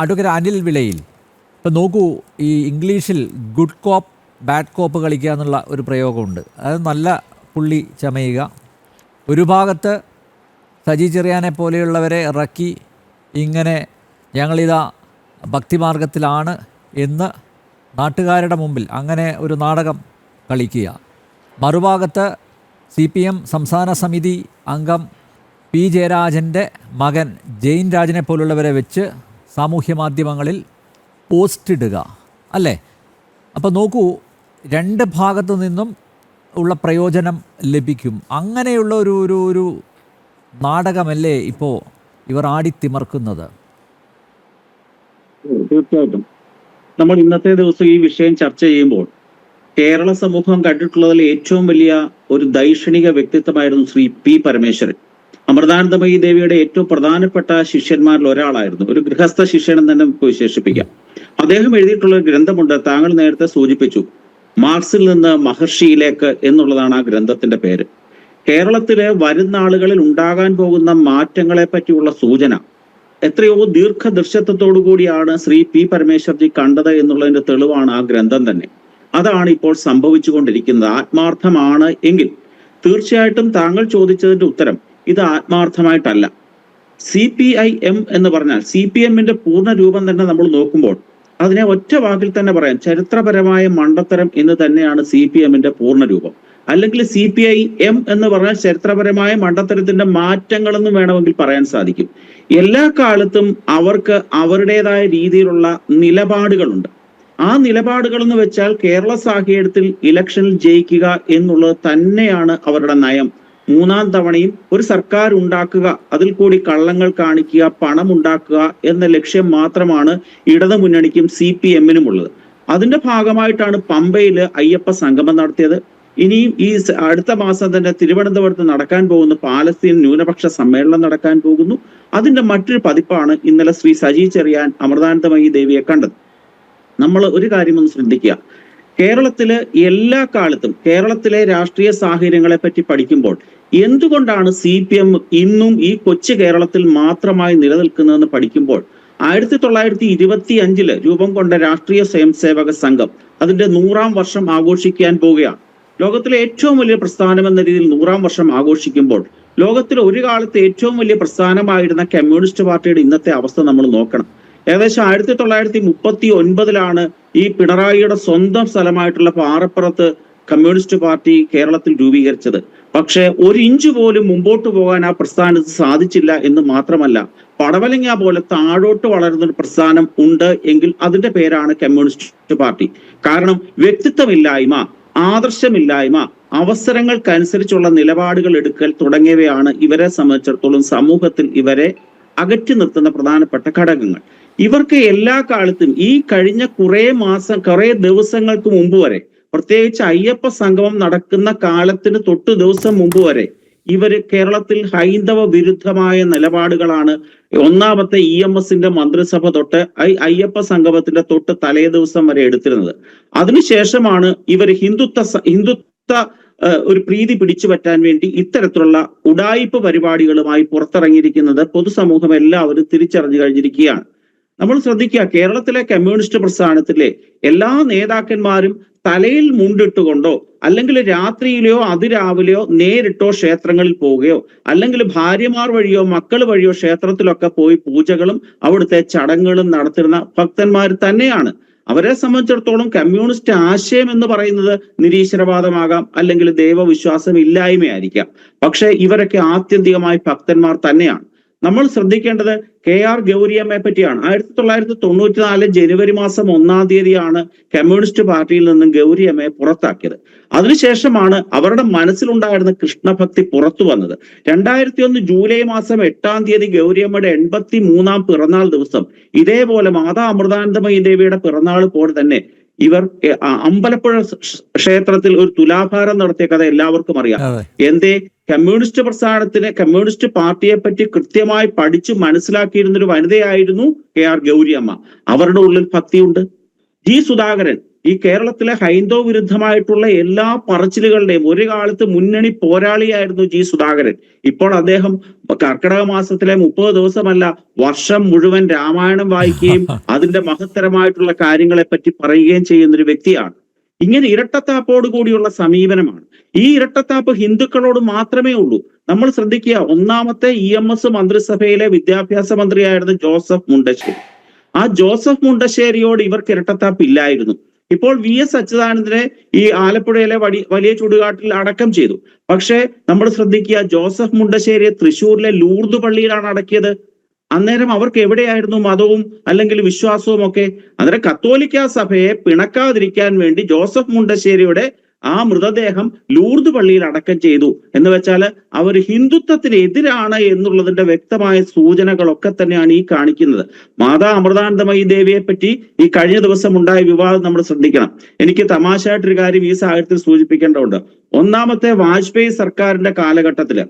Advocate Anil വിളയിൽ, ഇപ്പം നോക്കൂ, ഈ ഇംഗ്ലീഷിൽ ഗുഡ് കോപ്പ് ബാഡ് കോപ്പ് കളിക്കുക എന്നുള്ള ഒരു പ്രയോഗമുണ്ട്. അത് നല്ല പുള്ളി ചമയുക. ഒരു ഭാഗത്ത് സജി ചെറിയാനെ പോലെയുള്ളവരെ ഇറക്കി ഇങ്ങനെ ഞങ്ങളിതാ ഭക്തിമാർഗത്തിലാണ് എന്ന് നാട്ടുകാരുടെ മുമ്പിൽ അങ്ങനെ ഒരു നാടകം കളിക്കുക. മറുഭാഗത്ത് CPM സംസ്ഥാന സമിതി അംഗം പി ജയരാജൻ്റെ മകൻ ജെയിൻ രാജനെ പോലുള്ളവരെ വെച്ച് സാമൂഹ്യ മാധ്യമങ്ങളിൽ പോസ്റ്റ് ഇടുക, അല്ലേ? അപ്പോൾ നോക്കൂ, രണ്ട് ഭാഗത്തു നിന്നും ഉള്ള പ്രയോജനം ലഭിക്കും. അങ്ങനെയുള്ള ഒരു നാടകമല്ലേ ഇപ്പോൾ ഇവർ ആടിത്തിമർക്കുന്നത്? തീർച്ചയായിട്ടും നമ്മൾ ഇന്നത്തെ ദിവസം ഈ വിഷയം ചർച്ച ചെയ്യുമ്പോൾ കേരള സമൂഹം കണ്ടിട്ടുള്ളതിൽ ഏറ്റവും വലിയ ഒരു ദൈക്ഷണിക വ്യക്തിത്വമായിരുന്നു ശ്രീ പി പരമേശ്വരൻ. അമൃതാനന്ദമയി ദേവിയുടെ ഏറ്റവും പ്രധാനപ്പെട്ട ശിഷ്യന്മാരിൽ ഒരാളായിരുന്നു. ഒരു ഗൃഹസ്ഥ ശിഷ്യൻ എന്ന് തന്നെ നമുക്ക് വിശേഷിപ്പിക്കാം. അദ്ദേഹം എഴുതിയിട്ടുള്ള ഒരു ഗ്രന്ഥമുണ്ട്, താങ്കൾ നേരത്തെ സൂചിപ്പിച്ചു, മാർക്സിൽ നിന്ന് മഹർഷിയിലേക്ക് എന്നുള്ളതാണ് ആ ഗ്രന്ഥത്തിന്റെ പേര്. കേരളത്തിലെ വരുന്ന ആളുകളിൽ ഉണ്ടാകാൻ പോകുന്ന മാറ്റങ്ങളെ പറ്റിയുള്ള സൂചന എത്രയോ ദീർഘദൃശ്യത്വത്തോടു കൂടിയാണ് ശ്രീ പി പരമേശ്വർജി കണ്ടത് എന്നുള്ളതിന്റെ തെളിവാണ് ആ ഗ്രന്ഥം തന്നെ. അതാണ് ഇപ്പോൾ സംഭവിച്ചുകൊണ്ടിരിക്കുന്നത്. ആത്മാർത്ഥമാണ് എങ്കിൽ തീർച്ചയായിട്ടും താങ്കൾ ചോദിച്ചതിന്റെ ഉത്തരം ഇത് ആത്മാർത്ഥമായിട്ടല്ല. CPIM എന്ന് പറഞ്ഞാൽ CPM-ന്റെ പൂർണ്ണ രൂപം തന്നെ നമ്മൾ നോക്കുമ്പോൾ അതിനെ ഒറ്റ വാക്കിൽ തന്നെ പറയാം, ചരിത്രപരമായ മണ്ടത്തരം എന്ന് തന്നെയാണ് CPM-ന്റെ പൂർണ്ണ രൂപം. അല്ലെങ്കിൽ CPIM എന്ന് പറഞ്ഞാൽ ചരിത്രപരമായ മണ്ടത്തരത്തിന്റെ മാറ്റങ്ങളെന്ന് വേണമെങ്കിൽ പറയാൻ സാധിക്കും. എല്ലാ കാലത്തും അവർക്ക് അവരുടേതായ രീതിയിലുള്ള നിലപാടുകളുണ്ട്. ആ നിലപാടുകൾ എന്ന് വെച്ചാൽ കേരള സാഹചര്യത്തിൽ ഇലക്ഷനിൽ ജയിക്കുക എന്നുള്ളത് തന്നെയാണ് അവരുടെ നയം. മൂന്നാം തവണയും ഒരു സർക്കാർ ഉണ്ടാക്കുക, അതിൽ കൂടി കള്ളങ്ങൾ കാണിക്കുക, പണം ഉണ്ടാക്കുക എന്ന ലക്ഷ്യം മാത്രമാണ് ഇടതു മുന്നണിക്കും CPM-നും ഉള്ളത്. അതിന്റെ ഭാഗമായിട്ടാണ് പമ്പയിൽ അയ്യപ്പ സംഗമം നടത്തിയത്. ഇനിയും ഈ അടുത്ത മാസം തന്നെ തിരുവനന്തപുരത്ത് നടക്കാൻ പോകുന്ന പാലസ്തീൻ ന്യൂനപക്ഷ സമ്മേളനം നടക്കാൻ പോകുന്നു. അതിന്റെ മറ്റൊരു പതിപ്പാണ് ഇന്നലെ ശ്രീ സജി ചെറിയാൻ അമൃതാനന്ദമയി ദേവിയെ കണ്ടത്. നമ്മൾ ഒരു കാര്യം ഒന്ന് ശ്രദ്ധിക്കുക, കേരളത്തില് എല്ലാ കാലത്തും കേരളത്തിലെ രാഷ്ട്രീയ സാഹചര്യങ്ങളെ പറ്റി പഠിക്കുമ്പോൾ എന്തുകൊണ്ടാണ് CPM ഇന്നും ഈ കൊച്ചു കേരളത്തിൽ മാത്രമായി നിലനിൽക്കുന്നതെന്ന് പഠിക്കുമ്പോൾ 1925 രൂപം കൊണ്ട രാഷ്ട്രീയ സ്വയംസേവക സംഘം അതിന്റെ 100-ാം വർഷം ആഘോഷിക്കാൻ പോവുകയാണ്. ലോകത്തിലെ ഏറ്റവും വലിയ പ്രസ്ഥാനം എന്ന രീതിയിൽ 100-ാം വർഷം ആഘോഷിക്കുമ്പോൾ ലോകത്തിലെ ഒരു കാലത്ത് ഏറ്റവും വലിയ പ്രസ്ഥാനമായിരുന്ന കമ്മ്യൂണിസ്റ്റ് പാർട്ടിയുടെ ഇന്നത്തെ അവസ്ഥ നമ്മൾ നോക്കണം. ഏകദേശം 1939 ഈ പിണറായിയുടെ സ്വന്തം സ്ഥലമായിട്ടുള്ള പാറപ്പുറത്ത് കമ്മ്യൂണിസ്റ്റ് പാർട്ടി കേരളത്തിൽ രൂപീകരിച്ചത്. പക്ഷെ ഒരു ഇഞ്ച് പോലും മുമ്പോട്ട് പോകാൻ ആ പ്രസ്ഥാനത്ത് സാധിച്ചില്ല എന്ന് മാത്രമല്ല, പടവലങ്ങ പോലെ താഴോട്ട് വളരുന്ന ഒരു പ്രസ്ഥാനം ഉണ്ട് എങ്കിൽ അതിന്റെ പേരാണ് കമ്മ്യൂണിസ്റ്റ് പാർട്ടി. കാരണം വ്യക്തിത്വമില്ലായ്മ, ആദർശമില്ലായ്മ, അവസരങ്ങൾക്കനുസരിച്ചുള്ള നിലപാടുകൾ എടുക്കൽ തുടങ്ങിയവയാണ് ഇവരെ സംബന്ധിച്ചിടത്തോളം സമൂഹത്തിൽ ഇവരെ അകറ്റി നിർത്തുന്ന പ്രധാനപ്പെട്ട ഘടകങ്ങൾ. ഇവർക്ക് എല്ലാ കാലത്തും ഈ കഴിഞ്ഞ കുറെ ദിവസങ്ങൾക്ക് മുമ്പ് വരെ, പ്രത്യേകിച്ച് അയ്യപ്പ സംഗമം നടക്കുന്ന കാലത്തിന് തൊട്ട് ദിവസം മുമ്പ് വരെ ഇവര് കേരളത്തിൽ ഹൈന്ദവ വിരുദ്ധമായ നിലപാടുകളാണ് ഒന്നാമത്തെ EMS-ന്റെ മന്ത്രിസഭ തൊട്ട് അയ്യപ്പ സംഗമത്തിന്റെ തൊട്ട് തലേ ദിവസം വരെ എടുത്തിരുന്നത്. അതിനുശേഷമാണ് ഇവർ ഹിന്ദുത്വ ഒരു പ്രീതി പിടിച്ചു പറ്റാൻ വേണ്ടി ഇത്തരത്തിലുള്ള ഉഡായിപ്പ് പരിപാടികളുമായി പുറത്തിറങ്ങിയിരിക്കുന്നത് പൊതുസമൂഹം എല്ലാവരും തിരിച്ചറിഞ്ഞു കഴിഞ്ഞിരിക്കുകയാണ്. നമ്മൾ ശ്രദ്ധിക്കുക, കേരളത്തിലെ കമ്മ്യൂണിസ്റ്റ് പ്രസ്ഥാനത്തിലെ എല്ലാ നേതാക്കന്മാരും തലയിൽ മുണ്ടിട്ടുകൊണ്ടോ അല്ലെങ്കിൽ രാത്രിയിലെയോ അതിരാവിലെയോ നേരിട്ടോ ക്ഷേത്രങ്ങളിൽ പോവുകയോ അല്ലെങ്കിൽ ഭാര്യമാർ വഴിയോ മക്കൾ വഴിയോ ക്ഷേത്രത്തിലൊക്കെ പോയി പൂജകളും അവിടുത്തെ ചടങ്ങുകളും നടത്തുന്ന ഭക്തന്മാർ തന്നെയാണ്. അവരെ സംബന്ധിച്ചിടത്തോളം കമ്മ്യൂണിസ്റ്റ് ആശയം എന്ന് പറയുന്നത് നിരീശ്വരവാദമാകാം, അല്ലെങ്കിൽ ദൈവവിശ്വാസം ഇല്ലായ്മയായിരിക്കാം. പക്ഷെ ഇവരൊക്കെ ആത്യന്തികമായി ഭക്തന്മാർ തന്നെയാണ്. നമ്മൾ ശ്രദ്ധിക്കേണ്ടത് KR ഗൗരിയമ്മയെ പറ്റിയാണ്. 1994 ജനുവരി മാസം 1-ാം തീയതിയാണ് കമ്മ്യൂണിസ്റ്റ് പാർട്ടിയിൽ നിന്നും ഗൗരിയമ്മയെ പുറത്താക്കിയത്. അതിനുശേഷമാണ് അവരുടെ മനസ്സിലുണ്ടായിരുന്ന കൃഷ്ണഭക്തി പുറത്തു വന്നത്. 2001 ജൂലൈ മാസം 8-ാം തീയതി ഗൗരിയമ്മയുടെ 83-ാം പിറന്നാൾ ദിവസം ഇതേപോലെ മാതാ അമൃതാനന്ദമയി ദേവിയുടെ പിറന്നാൾ പോലെ തന്നെ ഇവർ അമ്പലപ്പുഴ ക്ഷേത്രത്തിൽ ഒരു തുലാഭാരം നടത്തിയ കഥ എല്ലാവർക്കും അറിയാം. എന്തേ? കമ്മ്യൂണിസ്റ്റ് പ്രസ്ഥാനത്തിന്, കമ്മ്യൂണിസ്റ്റ് പാർട്ടിയെ പറ്റി കൃത്യമായി പഠിച്ചു മനസ്സിലാക്കിയിരുന്നൊരു വനിതയായിരുന്നു KR ഗൗരിയമ്മ. അവരുടെ ഉള്ളിൽ ഭക്തിയുണ്ട്. G സുധാകരൻ ഈ കേരളത്തിലെ ഹൈന്ദവ വിരുദ്ധമായിട്ടുള്ള എല്ലാ പറച്ചിലുകളുടെയും ഒരു കാലത്ത് മുന്നണി പോരാളിയായിരുന്നു ജി സുധാകരൻ. ഇപ്പോൾ അദ്ദേഹം കർക്കിടക മാസത്തിലെ 30 ദിവസമല്ല, വർഷം മുഴുവൻ രാമായണം വായിക്കുകയും അതിന്റെ മഹത്തരമായിട്ടുള്ള കാര്യങ്ങളെ പറ്റി പറയുകയും ചെയ്യുന്ന ഒരു വ്യക്തിയാണ്. ഇങ്ങനെ ഇരട്ടത്താപ്പോട് കൂടിയുള്ള സമീപനമാണ്. ഈ ഇരട്ടത്താപ്പ് ഹിന്ദുക്കളോട് മാത്രമേ ഉള്ളൂ. നമ്മൾ ശ്രദ്ധിക്കുക, ഒന്നാമത്തെ EMS മന്ത്രിസഭയിലെ വിദ്യാഭ്യാസ മന്ത്രിയായിരുന്നു ജോസഫ് മുണ്ടശ്ശേരി. ആ ജോസഫ് മുണ്ടശ്ശേരിയോട് ഇവർക്ക് ഇരട്ടത്താപ്പ് ഇല്ലായിരുന്നു. ഇപ്പോൾ VS അച്യുതാനന്ദനെ ഈ ആലപ്പുഴയിലെ വലിയ ചുടുകാട്ടിൽ അടക്കം ചെയ്തു. പക്ഷേ നമ്മൾ ശ്രദ്ധിക്കുക, ജോസഫ് മുണ്ടശ്ശേരിയെ തൃശ്ശൂരിലെ ലൂർദ് പള്ളിയിലാണ് അടക്കിയത്. അന്നേരം അവർക്ക് എവിടെയായിരുന്നു മതവും അല്ലെങ്കിൽ വിശ്വാസവും ഒക്കെ? അന്നേരം കത്തോലിക്ക സഭയെ പിണക്കാതിരിക്കാൻ വേണ്ടി ജോസഫ് മുണ്ടശ്ശേരിയുടെ ആ മൃതദേഹം ലൂർദ് പള്ളിയിൽ അടക്കം ചെയ്തു എന്ന് വെച്ചാൽ അവർ ഹിന്ദുത്വത്തിന് എതിരാണ് എന്നുള്ളതിന്റെ വ്യക്തമായ സൂചനകളൊക്കെ തന്നെയാണ് ഈ കാണിക്കുന്നത്. മാതാ അമൃതാനന്ദമയി ദേവിയെ പറ്റി ഈ കഴിഞ്ഞ ദിവസം ഉണ്ടായ വിവാദം നമ്മൾ ശ്രദ്ധിക്കണം. എനിക്ക് തമാശയായിട്ടൊരു കാര്യം ഈ സാഹചര്യത്തിൽ സൂചിപ്പിക്കേണ്ടതുണ്ട്. ഒന്നാമത്തെ വാജ്പേയി സർക്കാരിന്റെ കാലഘട്ടത്തില്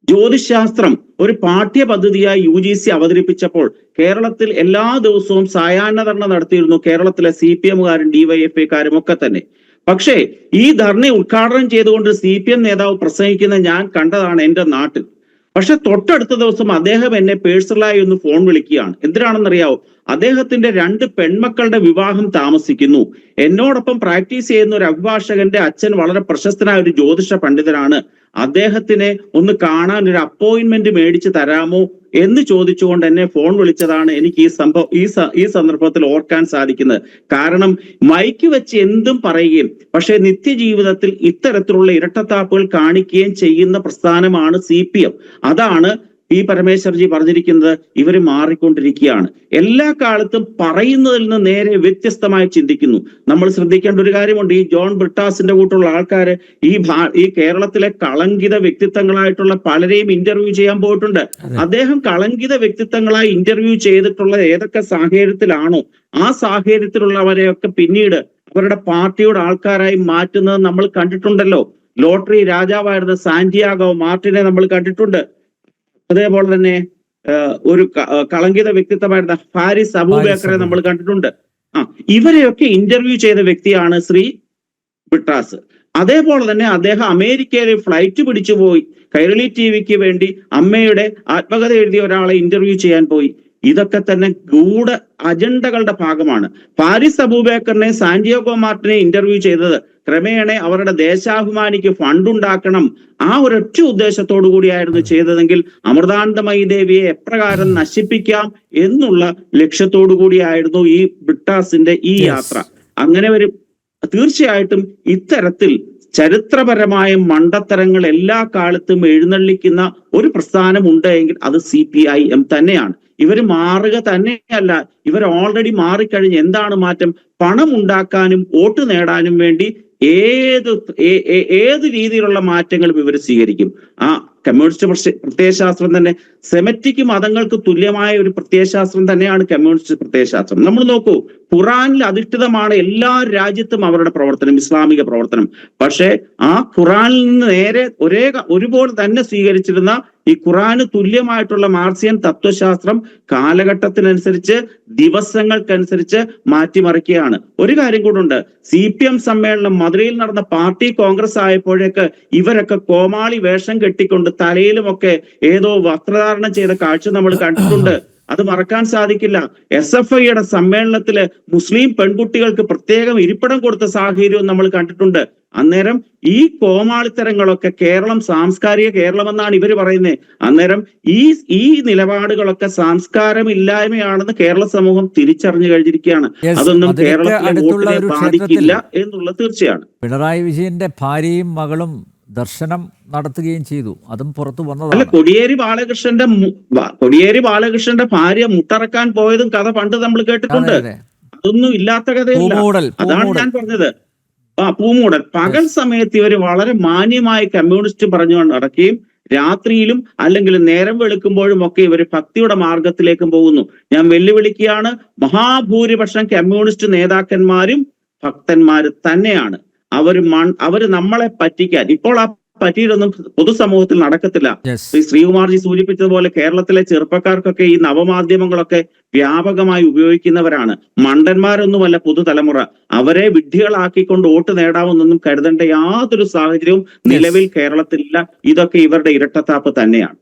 ജ്യോതിശാസ്ത്രം ഒരു പാഠ്യപദ്ധതിയായി UGC അവതരിപ്പിച്ചപ്പോൾ കേരളത്തിൽ എല്ലാ ദിവസവും സായാഹ്ന ധർണ നടത്തിയിരുന്നു കേരളത്തിലെ CPM-കാരും DYFI-കാരും ഒക്കെ തന്നെ. പക്ഷേ ഈ ധർണ ഉദ്ഘാടനം ചെയ്തുകൊണ്ട് CPM നേതാവ് പ്രസംഗിക്കുന്ന ഞാൻ കണ്ടതാണ് എന്റെ നാട്ടിൽ. പക്ഷെ തൊട്ടടുത്ത ദിവസം അദ്ദേഹം എന്നെ പേഴ്സണലായി ഒന്ന് ഫോൺ വിളിക്കുകയാണ്. എന്തിനാണെന്നറിയാവോ? അദ്ദേഹത്തിന്റെ 2 പെൺമക്കളുടെ വിവാഹം താമസിക്കുന്നു. എന്നോടൊപ്പം പ്രാക്ടീസ് ചെയ്യുന്ന ഒരു അഭിഭാഷകന്റെ അച്ഛൻ വളരെ പ്രശസ്തനായ ഒരു ജ്യോതിഷ പണ്ഡിതനാണ്. അദ്ദേഹത്തിനെ ഒന്ന് കാണാൻ ഒരു അപ്പോയിന്റ്മെന്റ് മേടിച്ച് തരാമോ എന്ന് ചോദിച്ചുകൊണ്ട് എന്നെ ഫോൺ വിളിച്ചതാണ് എനിക്ക് ഈ സന്ദർഭത്തിൽ ഓർക്കാൻ സാധിക്കുന്നത്. കാരണം മൈക്ക് വെച്ച് എന്തും പറയുകയും പക്ഷെ നിത്യജീവിതത്തിൽ ഇത്തരത്തിലുള്ള ഇരട്ടത്താപ്പുകൾ കാണിക്കുകയും ചെയ്യുന്ന പ്രസ്ഥാനമാണ് CPM. അതാണ് പരമേശ്വർജി പറഞ്ഞിരിക്കുന്നത്. ഇവര് മാറിക്കൊണ്ടിരിക്കുകയാണ്. എല്ലാ കാലത്തും പറയുന്നതിൽ നിന്ന് നേരെ വ്യത്യസ്തമായി ചിന്തിക്കുന്നു. നമ്മൾ ശ്രദ്ധിക്കേണ്ട ഒരു കാര്യമുണ്ട്. ഈ ജോൺ ബ്രിട്ടാസിന്റെ കൂട്ടുള്ള ആൾക്കാര് ഈ കേരളത്തിലെ കളങ്കിത വ്യക്തിത്വങ്ങളായിട്ടുള്ള പലരെയും ഇന്റർവ്യൂ ചെയ്യാൻ പോയിട്ടുണ്ട്. അദ്ദേഹം കളങ്കിത വ്യക്തിത്വങ്ങളായി ഇന്റർവ്യൂ ചെയ്തിട്ടുള്ള ഏതൊക്കെ സാഹചര്യത്തിലാണോ ആ സാഹചര്യത്തിലുള്ളവരെയൊക്കെ പിന്നീട് അവരുടെ പാർട്ടിയുടെ ആൾക്കാരായി മാറ്റുന്നത് നമ്മൾ കണ്ടിട്ടുണ്ടല്ലോ. ലോട്ടറി രാജാവായിരുന്ന സാന്റിയാഗോ മാർട്ടിനെ നമ്മൾ കണ്ടിട്ടുണ്ട്. അതേപോലെ തന്നെ ഒരു കളങ്കിത വ്യക്തിത്വമായിരുന്ന ഹാരിസ് അബൂബക്കറെ നമ്മൾ കണ്ടിട്ടുണ്ട്. ഇവരെയൊക്കെ ഇന്റർവ്യൂ ചെയ്ത വ്യക്തിയാണ് ശ്രീ ബ്രിട്ടാസ്. അതേപോലെ തന്നെ അദ്ദേഹം അമേരിക്കയിലെ ഫ്ലൈറ്റ് പിടിച്ചു പോയി കൈരളി TVക്ക് വേണ്ടി അമ്മയുടെ ആത്മകഥ എഴുതിയ ഒരാളെ ഇന്റർവ്യൂ ചെയ്യാൻ പോയി. ഇതൊക്കെ തന്നെ ഗൂഢ അജണ്ടകളുടെ ഭാഗമാണ്. ഹാരിസ് അബൂബക്കറിനെ സാന്റിയാഗോ മാർട്ടിനെ ഇന്റർവ്യൂ ചെയ്തത് ക്രമേണ അവരുടെ ദേശാഭിമാനിക്ക് ഫണ്ട് ഉണ്ടാക്കണം, ആ ഒരൊറ്റ ഉദ്ദേശത്തോടു കൂടിയായിരുന്നു ചെയ്തതെങ്കിൽ അമൃതാനന്ദമയി ദേവിയെ എപ്രകാരം നശിപ്പിക്കാം എന്നുള്ള ലക്ഷ്യത്തോടു കൂടിയായിരുന്നു ഈ ബ്രിട്ടാസിന്റെ ഈ യാത്ര. അങ്ങനെ വരും. തീർച്ചയായിട്ടും ഇത്തരത്തിൽ ചരിത്രപരമായ മണ്ടത്തരങ്ങൾ എല്ലാ കാലത്തും എഴുന്നള്ളിക്കുന്ന ഒരു പ്രസ്ഥാനം ഉണ്ട് എങ്കിൽ അത് CPIM തന്നെയാണ്. ഇവർ മാറുക തന്നെയല്ല, ഇവർ ഓൾറെഡി മാറിക്കഴിഞ്ഞ് എന്താണ് മാറ്റം? പണം ഉണ്ടാക്കാനും വോട്ട് നേടാനും വേണ്ടി ഏത് രീതിയിലുള്ള മാറ്റങ്ങളും ഇവർ സ്വീകരിക്കും. ആ കമ്മ്യൂണിസ്റ്റ് പ്രത്യയശാസ്ത്രം തന്നെ സെമറ്റിക് മതങ്ങൾക്ക് തുല്യമായ ഒരു പ്രത്യയശാസ്ത്രം തന്നെയാണ് കമ്മ്യൂണിസ്റ്റ് പ്രത്യയശാസ്ത്രം. നമ്മൾ നോക്കൂ, ഖുറാനിൽ അധിഷ്ഠിതമാണ് എല്ലാ രാജ്യത്തും അവരുടെ പ്രവർത്തനം, ഇസ്ലാമിക പ്രവർത്തനം. പക്ഷെ ആ ഖുറാനിൽ നിന്ന് നേരെ ഒരുപോലെ തന്നെ സ്വീകരിച്ചിരുന്ന ഈ ഖുറാന് തുല്യമായിട്ടുള്ള മാർസിയൻ തത്വശാസ്ത്രം കാലഘട്ടത്തിനനുസരിച്ച് ദിവസങ്ങൾക്കനുസരിച്ച് മാറ്റിമറിക്കുകയാണ്. ഒരു കാര്യം കൂടുണ്ട്, CPM സമ്മേളനം മധുരയിൽ നടന്ന പാർട്ടി കോൺഗ്രസ് ആയപ്പോഴേക്ക് ഇവരൊക്കെ കോമാളി വേഷം കെട്ടിക്കൊണ്ട് തലയിലുമൊക്കെ ഏതോ വസ്ത്രധാരണം ചെയ്ത കാഴ്ച നമ്മൾ കണ്ടിട്ടുണ്ട്. അത് മറക്കാൻ സാധിക്കില്ല. SFIയുടെ സമ്മേളനത്തില് മുസ്ലിം പെൺകുട്ടികൾക്ക് പ്രത്യേകം ഇരിപ്പിടം കൊടുത്ത സാഹചര്യവും നമ്മൾ കണ്ടിട്ടുണ്ട്. അന്നേരം ഈ കോമാളിത്തരങ്ങളൊക്കെ കേരളം സാംസ്കാരിക കേരളം എന്നാണ് ഇവർ പറയുന്നത്. അന്നേരം ഈ നിലപാടുകളൊക്കെ സംസ്കാരമില്ലായ്മയാണെന്ന് കേരള സമൂഹം തിരിച്ചറിഞ്ഞു കഴിഞ്ഞിരിക്കുകയാണ്. അതൊന്നും കേരളത്തിലെ വോട്ടിനെ ബാധിക്കില്ല എന്നുള്ളത് തീർച്ചയാണ്. പിണറായി വിജയന്റെ ഭാര്യയും മകളും ദർശനം നടത്തുകയും ചെയ്തു. അതും പുറത്തു വന്നതാണ്. അല്ല, കൊടിയേരി ബാലകൃഷ്ണന്റെ ഭാര്യ മുട്ടറക്കാൻ പോയതും കഥ പണ്ട് നമ്മൾ കേട്ടിട്ടുണ്ട്. അതൊന്നും ഇല്ലാത്ത കഥയില്ല. അതാണ് ഞാൻ പറഞ്ഞത്. പൂമൂടൽ. പകൽ സമയത്ത് ഇവര് വളരെ മാന്യമായി കമ്മ്യൂണിസ്റ്റ് പറഞ്ഞുകൊണ്ട് നടക്കുകയും രാത്രിയിലും അല്ലെങ്കിൽ നേരം വെളുക്കുമ്പോഴും ഒക്കെ ഇവര് ഭക്തിയുടെ മാർഗത്തിലേക്കും പോകുന്നു. ഞാൻ വെല്ലുവിളിക്കുകയാണ്, മഹാഭൂരിപക്ഷം കമ്മ്യൂണിസ്റ്റ് നേതാക്കന്മാരും ഭക്തന്മാര് തന്നെയാണ്. അവര് നമ്മളെ പറ്റിക്കാൻ. ഇപ്പോൾ ആ പറ്റിയിട്ടൊന്നും പൊതുസമൂഹത്തിൽ നടക്കത്തില്ല. യെസ്. ശ്രീ ശ്രീകുമാർജി സൂചിപ്പിച്ചതുപോലെ കേരളത്തിലെ ചെറുപ്പക്കാർക്കൊക്കെ ഈ നവമാധ്യമങ്ങളൊക്കെ വ്യാപകമായി ഉപയോഗിക്കുന്നവരാണ്. മണ്ടന്മാരൊന്നുമല്ല പുതുതലമുറ. അവരെ വിഡ്ഢികളാക്കിക്കൊണ്ട് വോട്ട് നേടാമെന്നൊന്നും കരുതേണ്ട യാതൊരു സാഹചര്യവും നിലവിൽ കേരളത്തിലില്ല. ഇതൊക്കെ ഇവരുടെ ഇരട്ടത്താപ്പ് തന്നെയാണ്.